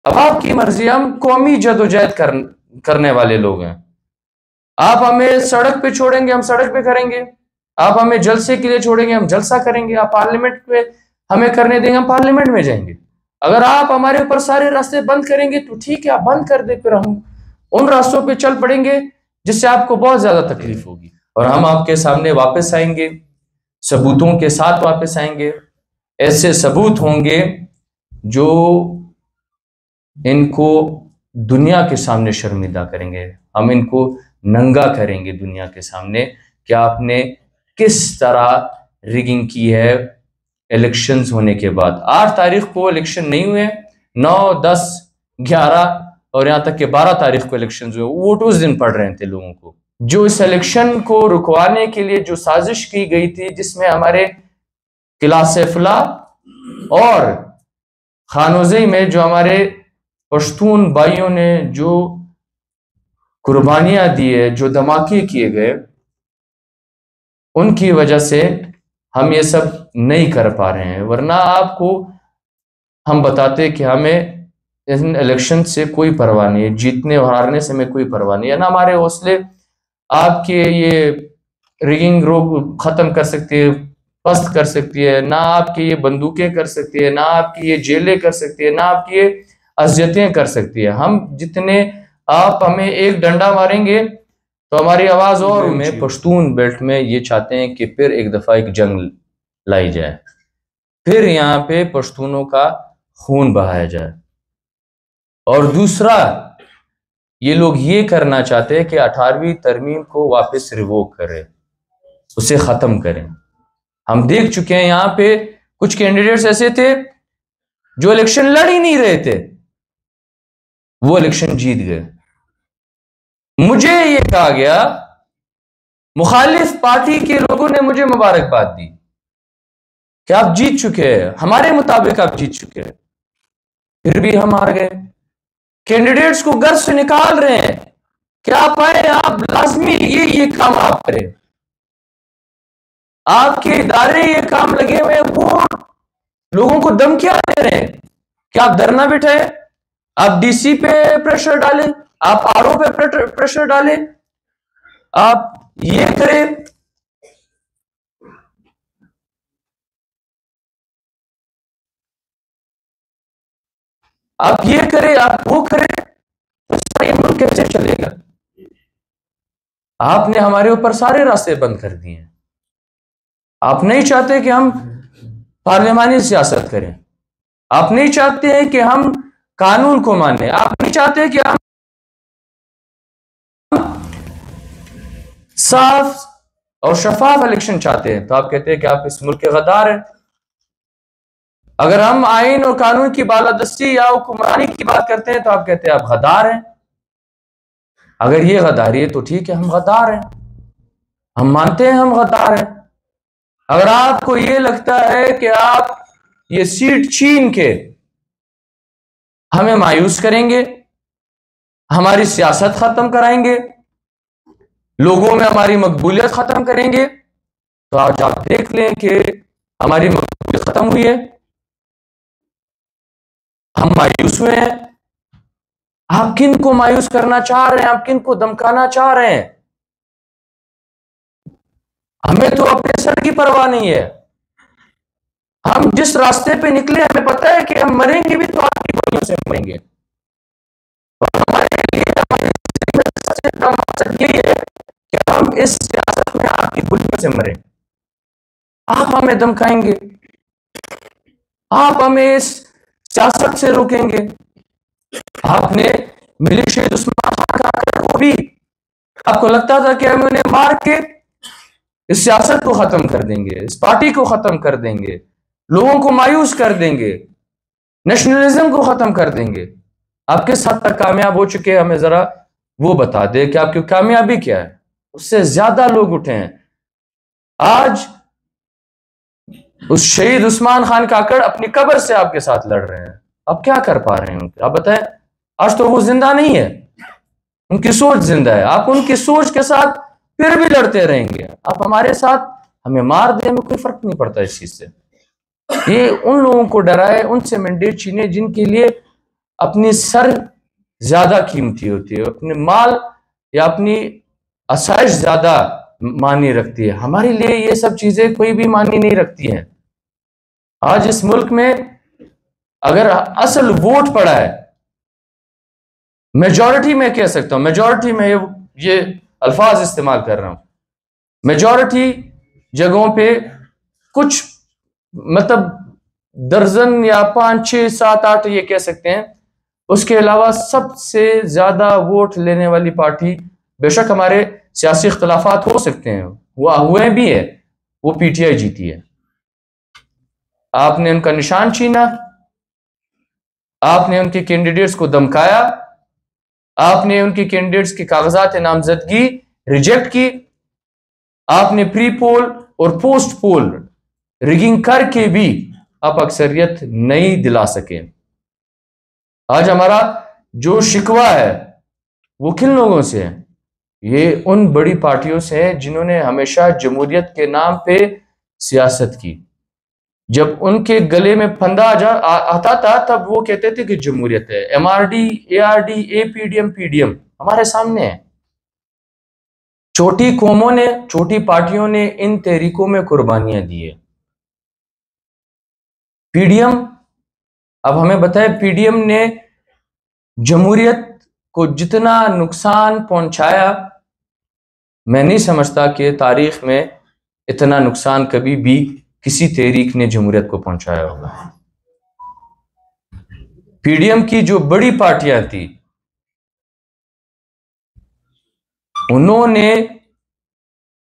अब आपकी मर्जी, हम कौमी जदोजहद करने वाले लोग हैं। आप हमें सड़क पे छोड़ेंगे, हम सड़क पे करेंगे। आप हमें जलसे के लिए छोड़ेंगे, हम जलसा करेंगे। आप पार्लियामेंट पे हमें करने देंगे, हम पार्लियामेंट में जाएंगे। अगर आप हमारे ऊपर सारे रास्ते बंद करेंगे तो ठीक है, आप बंद कर दे, फिर हम उन रास्तों पे चल पड़ेंगे जिससे आपको बहुत ज्यादा तकलीफ होगी। और हम आपके सामने वापस आएंगे, सबूतों के साथ वापस आएंगे। ऐसे सबूत होंगे जो इनको दुनिया के सामने शर्मिंदा करेंगे। हम इनको नंगा करेंगे दुनिया के सामने कि आपने किस तरह रिगिंग की है। इलेक्शंस होने के बाद 8 तारीख को इलेक्शन नहीं हुए, 9, 10, 11 और यहां तक कि 12 तारीख को इलेक्शन हुए। वोट उस दिन पड़ रहे थे लोगों को। जो इस इलेक्शन को रुकवाने के लिए जो साजिश की गई थी, जिसमें हमारे किला सैफुल्ला और खानोज़ई में जो हमारे पश्तून भाइयों ने जो कुर्बानियां दी है, जो धमाके किए गए, उनकी वजह से हम ये सब नहीं कर पा रहे हैं। वरना आपको हम बताते कि हमें इन इलेक्शन से कोई परवाह नहीं है, जीतने और हारने से हमें कोई परवाह नहीं है। ना हमारे हौसले आपके ये रिगिंग रोग खत्म कर सकती है, पस्त कर सकती है, ना आपकी ये बंदूकें कर सकती है, ना आपकी ये जेलें कर सकती है, ना आपकी ये अजियतें कर सकती है। हम जितने आप हमें एक डंडा मारेंगे तो हमारी आवाज और में पश्तून बेल्ट में ये चाहते हैं कि फिर एक दफा एक जंग लाई जाए, फिर यहाँ पे पश्तूनों का खून बहाया जाए। और दूसरा, ये लोग ये करना चाहते हैं कि 18वीं तरमीम को वापस रिवोक करें, उसे खत्म करें। हम देख चुके हैं यहाँ पे कुछ कैंडिडेट्स ऐसे थे जो इलेक्शन लड़ ही नहीं रहे थे, वो इलेक्शन जीत गए। मुझे ये कहा गया, मुखालिफ पार्टी के लोगों ने मुझे मुबारकबाद दी कि आप जीत चुके हैं, हमारे मुताबिक आप जीत चुके हैं, फिर भी हम हार गए। कैंडिडेट्स को घर से निकाल रहे हैं कि आप आए, आप लाजमी ये काम आप करें, आपके इदारे ये काम लगे हुए हैं। वो लोगों को धमकियां दे रहे हैं कि आप धरना बिठाएं, आप डीसी पे प्रेशर डालें, आप आरओ पे प्रेशर डालें, आप ये करें। आप ये करें, आप वो करें, तो ये मुल्क कैसे चलेगा? आपने हमारे ऊपर सारे रास्ते बंद कर दिए हैं। आप नहीं चाहते कि हम पार्लियामानी सियासत करें, आप नहीं चाहते हैं कि हम कानून को माने, आप नहीं चाहते कि हम साफ और शफाफ इलेक्शन चाहते हैं, तो आप कहते हैं कि आप इस मुल्क के गद्दार हैं। अगर हम आइन और कानून की बालादस्ती या हुक्मरानी की बात करते हैं तो आप कहते हैं आप गद्दार हैं। अगर ये गद्दारी है तो ठीक है, हम गद्दार हैं, हम मानते हैं हम गद्दार हैं। अगर आपको ये लगता है कि आप ये सीट छीन के हमें मायूस करेंगे, हमारी सियासत खत्म कराएंगे, लोगों में हमारी मकबूलियत खत्म करेंगे, तो आज आप देख लें कि हमारी मकबूलियत खत्म हुई है, हम मायूस हुए हैं। आप किन को मायूस करना चाह रहे हैं? आप किन को धमकाना चाह रहे हैं? हमें तो अपने सर की परवाह नहीं है। हम जिस रास्ते पे निकले, हमें पता है कि हम मरेंगे भी तो आपकी गोलियों से मरेंगे। और हमारे लिए सबसे बड़ा मकसद यही है कि हम इस सियासत में आपकी गोलियों से मरें। आप हमें धमकाएंगे, आप हमें इस सियासत से रोकेंगे। आपने मिलिक शहीद उस्मान खान काकड़ को भी, आपको लगता था कि हम उन्हें मार के इस सियासत को खत्म कर देंगे, इस पार्टी को खत्म कर देंगे, लोगों को मायूस कर देंगे, नेशनलिज्म को खत्म कर देंगे। आप किस हद तक कामयाब हो चुके हैं, हमें जरा वो बता दे कि आपकी कामयाबी क्या है। उससे ज्यादा लोग उठे हैं। आज उस शहीद उस्मान खान काकड़ अपनी कब्र से आपके साथ लड़ रहे हैं, आप क्या कर पा रहे हैं उनके? आप बताएं। आज तो वो जिंदा नहीं है, उनकी सोच जिंदा है। आप उनकी सोच के साथ फिर भी लड़ते रहेंगे। आप हमारे साथ हमें मार दें, हमें कोई फर्क नहीं पड़ता इस चीज से। ये उन लोगों को डराए, उनसे मैंडेट छीने जिनके लिए अपनी सर ज्यादा कीमती होती है, अपने माल या अपनी आसाइश ज्यादा मानी रखती है। हमारे लिए ये सब चीजें कोई भी मानी नहीं रखती हैं। आज इस मुल्क में अगर असल वोट पड़ा है, मेजॉरिटी में कह सकता हूं, मेजॉरिटी में ये अल्फाज इस्तेमाल कर रहा हूं, मेजॉरिटी जगहों पे कुछ मतलब दर्जन या 5, 6, 7, 8 ये कह सकते हैं, उसके अलावा सबसे ज्यादा वोट लेने वाली पार्टी, बेशक हमारे सियासी इख्तलाफात हो सकते हैं, वो हुए भी है, वो पीटीआई जीती है। आपने उनका निशान छीना, आपने उनके कैंडिडेट्स को धमकाया, आपने उनके कैंडिडेट्स के कागजात नामजदगी रिजेक्ट की, आपने प्री पोल और पोस्ट पोल रिगिंग करके भी आप अक्सरियत नहीं दिला सके। आज हमारा जो शिकवा है वो किन लोगों से है? ये उन बड़ी पार्टियों से है जिन्होंने हमेशा जमहूरियत के नाम पे सियासत की। जब उनके गले में फंदा आता था तब वो कहते थे कि जमहूरियत है। एमआरडी, एआरडी, एपीडीएम, पीडीएम हमारे सामने है। छोटी कौमों ने, छोटी पार्टियों ने इन तहरीकों में कुर्बानियां दी है। पीडीएम, अब हमें बताए, पीडीएम ने जमहूरियत को जितना नुकसान पहुंचाया, मैं नहीं समझता कि तारीख में इतना नुकसान कभी भी किसी तहरीक ने जमहूरियत को पहुंचाया होगा। पीडीएम की जो बड़ी पार्टियां थी, उन्होंने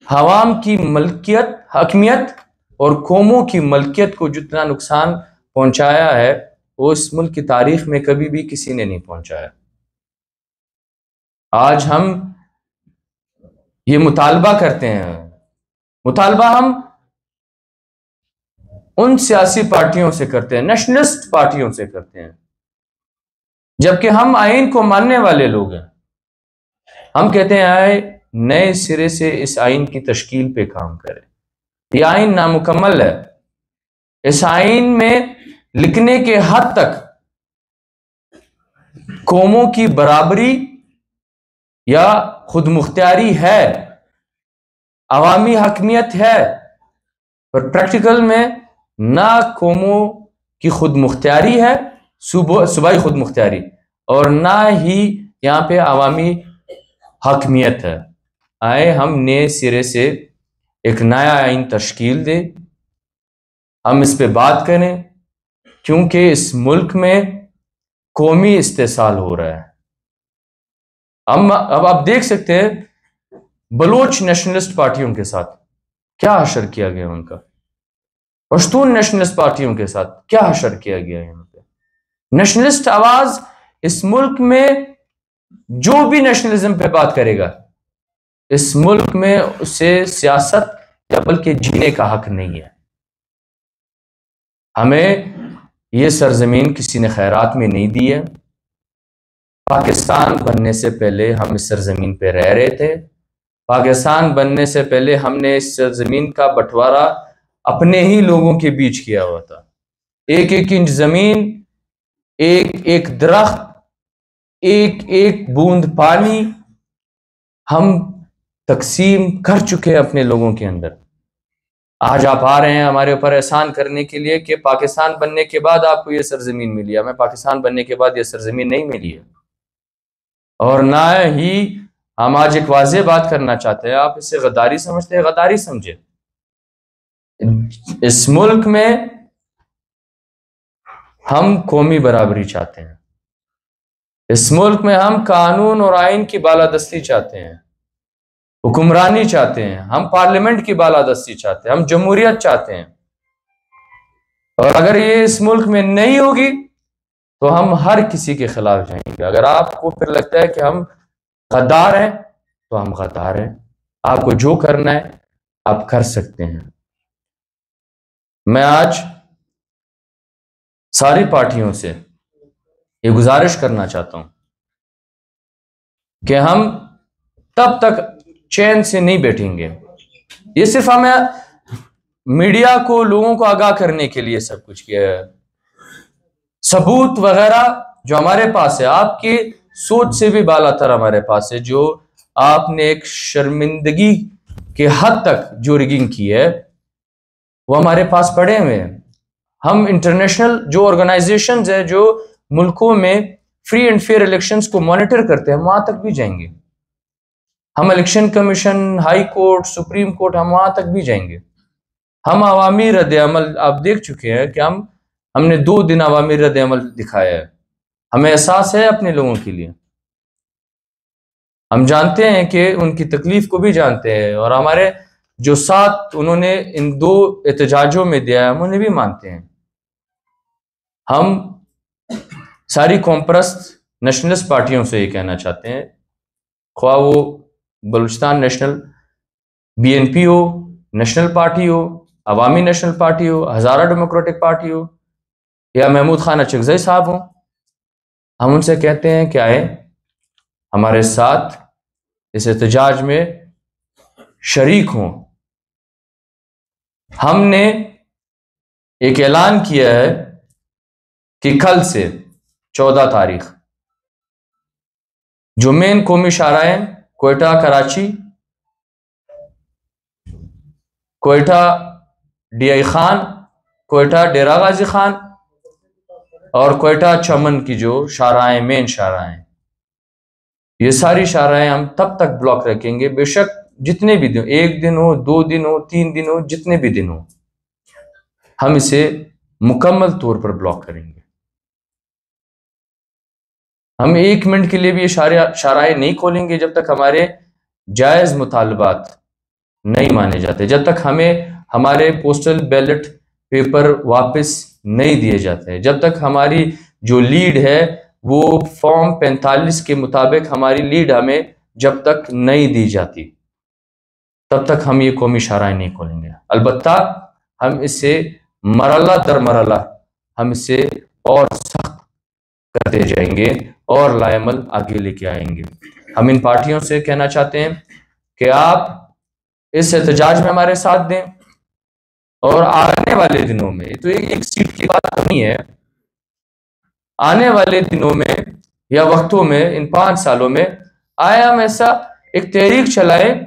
हवाम की मलकियत, हकमियत और कौमों की मलकियत को जितना नुकसान पहुंचाया है वो इस मुल्क की तारीख में कभी भी किसी ने नहीं पहुंचाया। आज हम ये मुतालबा करते हैं, मुतालबा हम उन सियासी पार्टियों से करते हैं, नेशनलिस्ट पार्टियों से करते हैं, जबकि हम आइन को मानने वाले लोग हैं। हम कहते हैं आए नए सिरे से इस आइन की तश्कील पे काम करें। यह आइन नामुकम्मल है। इस आइन में लिखने के हद तक कौमों की बराबरी या खुद मुख्तियारी है, अवामी हकमियत है, पर प्रैक्टिकल में ना कौमों की खुद मुख्तियारी है, सूबाई खुद मुख्तियारी, और ना ही यहां पे अवामी हकमियत है। आए हम नए सिरे से एक नया आइन तश्कील दे, हम इस पे बात करें, क्योंकि इस मुल्क में कौमी इस्तेसाल हो रहा है। हम अब आप देख सकते हैं बलोच नेशनलिस्ट पार्टियों के साथ क्या हशर किया गया उनका, पश्तून नेशनलिस्ट पार्टियों के साथ क्या हशर किया गया यहाँ पे। नेशनलिस्ट आवाज इस मुल्क में जो भी नेशनलिज्म पे बात करेगा, इस मुल्क में उसे सियासत या बल्कि जीने का हक नहीं है। हमें ये सरजमीन किसी ने खैरात में नहीं दी है। पाकिस्तान बनने से पहले हम इस सरजमीन पे रह रहे थे। पाकिस्तान बनने से पहले हमने इस सरजमीन का बंटवारा अपने ही लोगों के बीच किया हुआ था। 1-1 इंच जमीन, 1-1 दरख्त, 1-1 बूंद पानी हम तकसीम कर चुके हैं अपने लोगों के अंदर। आज आप आ रहे हैं हमारे ऊपर एहसान करने के लिए कि पाकिस्तान बनने के बाद आपको ये सरजमीन मिली है। हमें पाकिस्तान बनने के बाद ये सरजमीन नहीं मिली है, और ना ही हम आज एक वाज़ेह बात करना चाहते हैं। आप इसे गद्दारी समझते हैं, गद्दारी समझे। इस मुल्क में हम कौमी बराबरी चाहते हैं। इस मुल्क में हम कानून और आइन की बालादस्ती चाहते हैं, हुक्मरानी चाहते हैं, हम पार्लियामेंट की बालादस्ती चाहते हैं, हम जमहूरियत चाहते हैं। और अगर ये इस मुल्क में नहीं होगी तो हम हर किसी के खिलाफ जाएंगे। अगर आपको फिर लगता है कि हम गद्दार हैं तो हम गद्दार हैं। आपको जो करना है आप कर सकते हैं। मैं आज सारी पार्टियों से ये गुजारिश करना चाहता हूं कि हम तब तक चैन से नहीं बैठेंगे। ये सिर्फ हमें मीडिया को, लोगों को आगाह करने के लिए सब कुछ किया है। सबूत वगैरह जो हमारे पास है, आपकी सोच से भी बालातर हमारे पास है, जो आपने एक शर्मिंदगी के हद तक जो रिगिंग की है वो हमारे पास पड़े हुए हैं। हम इंटरनेशनल जो ऑर्गेनाइजेशंस है जो मुल्कों में फ्री एंड फेयर इलेक्शंस को मॉनिटर करते हैं, हम वहां तक भी जाएंगे। हम election commission, high court, supreme court, हम वहां तक भी जाएंगे। हम अवामी रद्द अमल आप देख चुके हैं कि हमने 2 दिन अवामी रद्द अमल दिखाया है। हमें एहसास है अपने लोगों के लिए, हम जानते हैं कि उनकी तकलीफ को भी जानते हैं, और हमारे जो साथ उन्होंने इन 2 एहतजाजों में दिया है हम उन्हें भी मानते हैं। हम सारी कॉमप्रस्त नेशनलिस्ट पार्टियों से ये कहना चाहते हैं, ख्वाह वो बलूचिस्तान नेशनल BNP हो, नेशनल पार्टी हो, अवामी नेशनल पार्टी हो, हज़ारा डेमोक्रेटिक पार्टी हो, या महमूद खान अचकज़ई साहब हो, हम उनसे कहते हैं कि आए हमारे साथ इस एहतजाज में शरीक हों। हमने एक ऐलान किया है कि कल से 14 तारीख जो मेन कौमी शाहराहें कोयटा कराची, कोयटा DI खान, कोयटा डेरा गाजी खान और कोयटा चमन की जो शाहराहें, मेन शाहराहें, ये सारी शाहराहें हम तब तक ब्लॉक रखेंगे, बेशक जितने भी दिन, 1 दिन हो, 2 दिन हो, 3 दिन हो, जितने भी दिन हो, हम इसे मुकम्मल तौर पर ब्लॉक करेंगे। हम 1 मिनट के लिए भी ये शाहराहें नहीं खोलेंगे जब तक हमारे जायज़ मुतालबात नहीं माने जाते, जब तक हमें हमारे पोस्टल बैलेट पेपर वापस नहीं दिए जाते, जब तक हमारी जो लीड है वो फॉर्म 45 के मुताबिक हमारी लीड हमें जब तक नहीं दी जाती, तब तक हम ये कौमी शाहराहें नहीं खोलेंगे। अलबत्ता हम इसे मरला दर मरला हम इसे और सख्त करते जाएंगे और लाएमल आगे लेके आएंगे। हम इन पार्टियों से कहना चाहते हैं कि आप इस एहतजाज में हमारे साथ दें, और आने वाले दिनों में, तो एक सीट की बात नहीं है, आने वाले दिनों में या वक्तों में, इन 5 सालों में आए हम ऐसा एक तहरीक चलाएं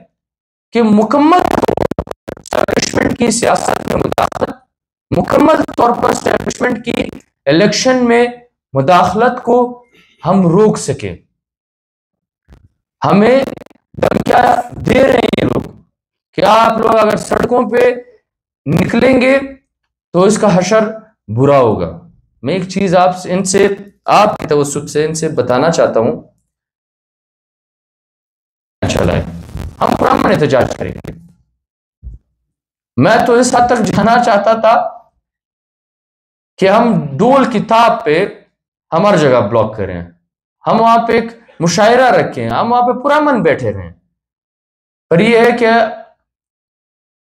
कि मुकम्मल एस्टैब्लिशमेंट की सियासत में मुदाखलत, मुकम्मल तौर पर एस्टैब्लिशमेंट की इलेक्शन में मुदाखलत को हम रोक सके। हमें धमकियां दे रहे हैं ये लोग कि आप लोग अगर सड़कों पे निकलेंगे तो इसका हशर बुरा होगा। मैं एक चीज इनसे, आपकी तवज्जुह से इनसे बताना चाहता हूं, चला है हम पुरअमन एहतजाज करेंगे। मैं तो इस हद तक जाना चाहता था कि हम डोल किताब पे हम हर जगह ब्लॉक करें, हम वहां पे एक मुशायरा रखें, हम वहां पे पुरअमन बैठे रहें। पर यह है कि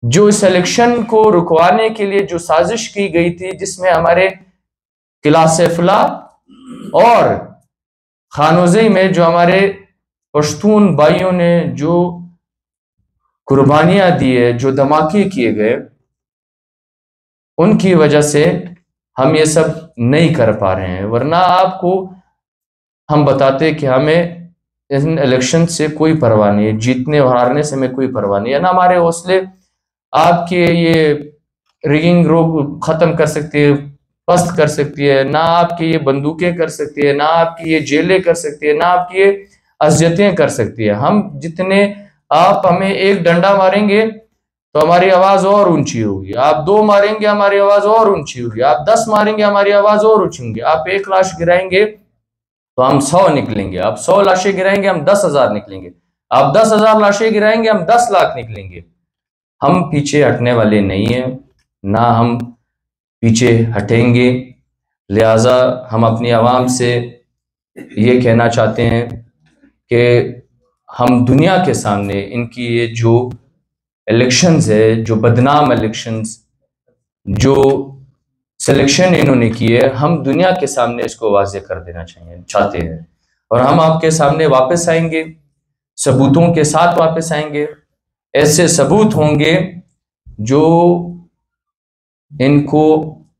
जो इस इलेक्शन को रुकवाने के लिए जो साजिश की गई थी, जिसमें हमारे किला सैफुल्ला और खानोज़ई में जो हमारे पश्तून भाइयों ने जो कुर्बानियां दी है, जो धमाके किए गए, उनकी वजह से हम ये सब नहीं कर पा रहे हैं। वरना आपको हम बताते कि हमें इन इलेक्शन से कोई परवाह नहीं है, जीतने और हारने से हमें कोई परवाह नहीं है। ना हमारे हौसले आपके ये रिगिंग रोग खत्म कर सकती है, पस्त कर सकती है, ना आपकी ये बंदूकें कर सकती है, ना आपकी ये जेलें कर सकती है, ना आपकी ये अजियतें कर सकती है। हम जितने, आप हमें एक डंडा मारेंगे तो हमारी आवाज और ऊंची होगी, आप 2 मारेंगे हमारी आवाज और ऊंची होगी, आप 10 मारेंगे हमारी आवाज और ऊंची होगी, आप 1 लाश गिराएंगे तो हम 100 निकलेंगे, आप 100 लाशें गिराएंगे हम 10,000 निकलेंगे, आप 10,000 लाशें गिराएंगे हम 10 लाख निकलेंगे। हम पीछे हटने वाले नहीं हैं, ना हम पीछे हटेंगे। लिहाजा हम अपनी आवाम से ये कहना चाहते हैं कि हम दुनिया के सामने इनकी ये जो इलेक्शंस है, जो बदनाम इलेक्शंस, जो सिलेक्शन इन्होंने की है, हम दुनिया के सामने इसको वाज़ेह कर देना चाहते हैं। और हम आपके सामने वापस आएंगे, सबूतों के साथ वापस आएंगे। ऐसे सबूत होंगे जो इनको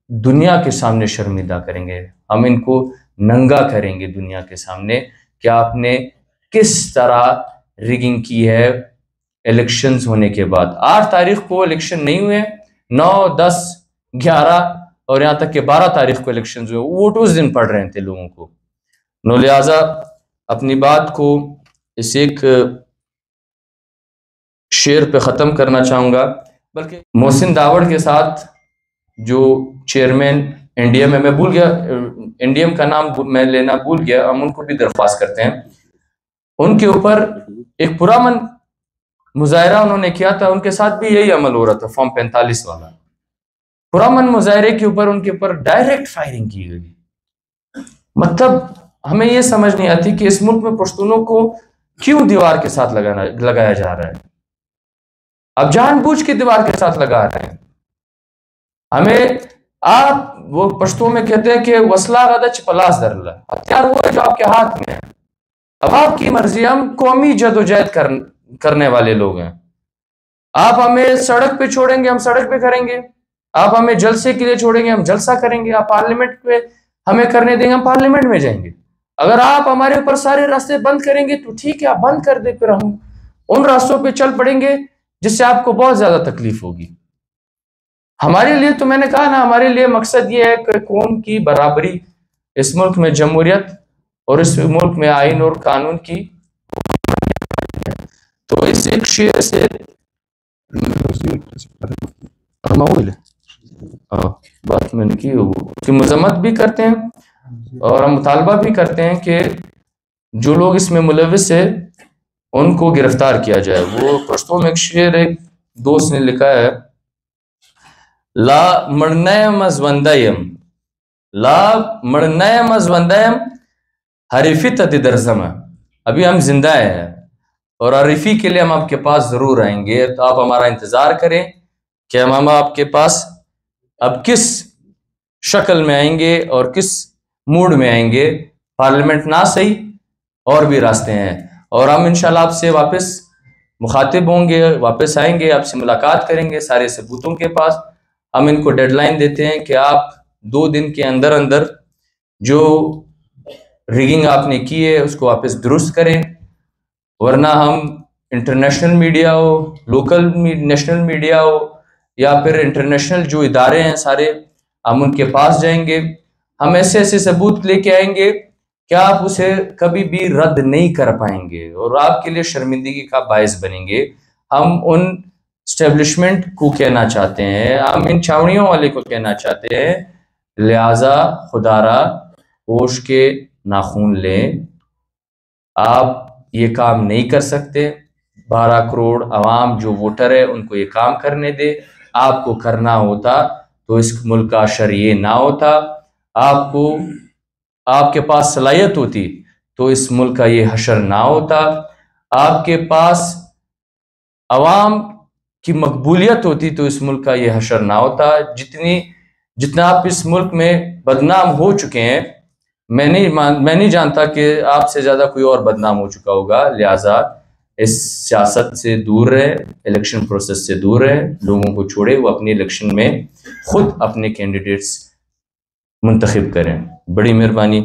दुनिया के सामने शर्मिंदा करेंगे। हम इनको नंगा करेंगे दुनिया के सामने कि आपने किस तरह रिगिंग की है इलेक्शंस होने के बाद। 8 तारीख को इलेक्शन नहीं हुए, 9, 10, 11 और यहाँ तक कि 12 तारीख को इलेक्शन हुए, वोट उस दिन पड़ रहे थे लोगों को। नो लिहाजा अपनी बात को इस एक शेर पे ख़त्म करना चाहूँगा, बल्कि मोहसिन दावड़ के साथ जो चेयरमैन एनडीएम है, मैं भूल गया एनडीएम का नाम मैं लेना भूल गया, हम उनको भी दरख्वास्त करते हैं। उनके ऊपर एक पुरअमन मुजाहरा उन्होंने किया था, उनके साथ भी यही अमल हो रहा था, फॉर्म 45 वाला। पुरअमन मुजाहरे के ऊपर उनके ऊपर डायरेक्ट फायरिंग की गई। मतलब हमें ये समझ नहीं आती कि इस मुल्क में पश्तूनों को क्यों दीवार के साथ लगाया जा रहा है। अब जानबूझ के दीवार के साथ लगा रहे हैं हमें। आप वो पश्तो में कहते हैं कि वसला गदच पलास दरला, हथियार वो है जो आपके हाथ में है। अब आपकी मर्जी, हम कौमी जदोजहद करने वाले लोग हैं। आप हमें सड़क पे छोड़ेंगे, हम सड़क पे करेंगे। आप हमें जलसे के लिए छोड़ेंगे, हम जलसा करेंगे। आप पार्लियामेंट पे हमें करने देंगे, हम पार्लियामेंट में जाएंगे। अगर आप हमारे ऊपर सारे रास्ते बंद करेंगे तो ठीक है, आप बंद कर दे, फिर हम उन रास्तों पे चल पड़ेंगे जिससे आपको बहुत ज्यादा तकलीफ होगी। हमारे लिए तो मैंने कहा ना, हमारे लिए मकसद ये है कि कौम की बराबरी, इस मुल्क में जमहूरियत और इस मुल्क में आइन और कानून की। तो इस एक शेर से बात मैंने की, उसकी मजम्मत भी करते हैं और हम मुतालबा भी करते हैं कि जो लोग इसमें मुलविस है उनको गिरफ्तार किया जाए। वो पश्तो में एक शेर एक दोस्त ने लिखा है, ला मरनय मजवंदयम, ला मरनय मजवंदयम हरीफी तदिदरजम। अभी हम जिंदा हैं और हरीफी के लिए हम आपके पास जरूर आएंगे, तो आप हमारा इंतजार करें कि हम आपके पास अब किस शक्ल में आएंगे और किस मूड में आएंगे। पार्लियामेंट ना सही और भी रास्ते हैं, और हम इंशाल्लाह आपसे वापस मुखातिब होंगे, वापस आएंगे, आपसे मुलाकात करेंगे सारे सबूतों के पास। हम इनको डेडलाइन देते हैं कि आप 2 दिन के अंदर अंदर जो रिगिंग आपने की है उसको वापस दुरुस्त करें, वरना हम इंटरनेशनल मीडिया हो, लोकल नेशनल मीडिया हो या फिर इंटरनेशनल जो इदारे हैं सारे, हम उनके पास जाएंगे। हम ऐसे ऐसे सबूत लेके आएंगे कि आप उसे कभी भी रद्द नहीं कर पाएंगे और आपके लिए शर्मिंदगी का बायस बनेंगे। हम उन स्टेब्लिशमेंट को कहना चाहते हैं, हम इन छावनियों वाले को कहना चाहते हैं, लिहाजा खुदारा होश के नाखून लें। आप ये काम नहीं कर सकते। 12 करोड़ अवाम जो वोटर है उनको ये काम करने दे। आपको करना होता तो इस मुल्क का अशर ये ना होता। आपको आपके पास सलाहियत होती तो इस मुल्क का ये हशर ना होता। आपके पास अवाम की मकबूलियत होती तो इस मुल्क का ये हशर ना होता। जितना आप इस मुल्क में बदनाम हो चुके हैं, मैं नहीं जानता कि आपसे ज्यादा कोई और बदनाम हो चुका होगा। लिहाजा इस सियासत से दूर रहे, इलेक्शन प्रोसेस से दूर रहे, लोगों को छोड़े, वो अपने इलेक्शन में खुद अपने कैंडिडेट्स मुंतखब करें। बड़ी मेहरबानी।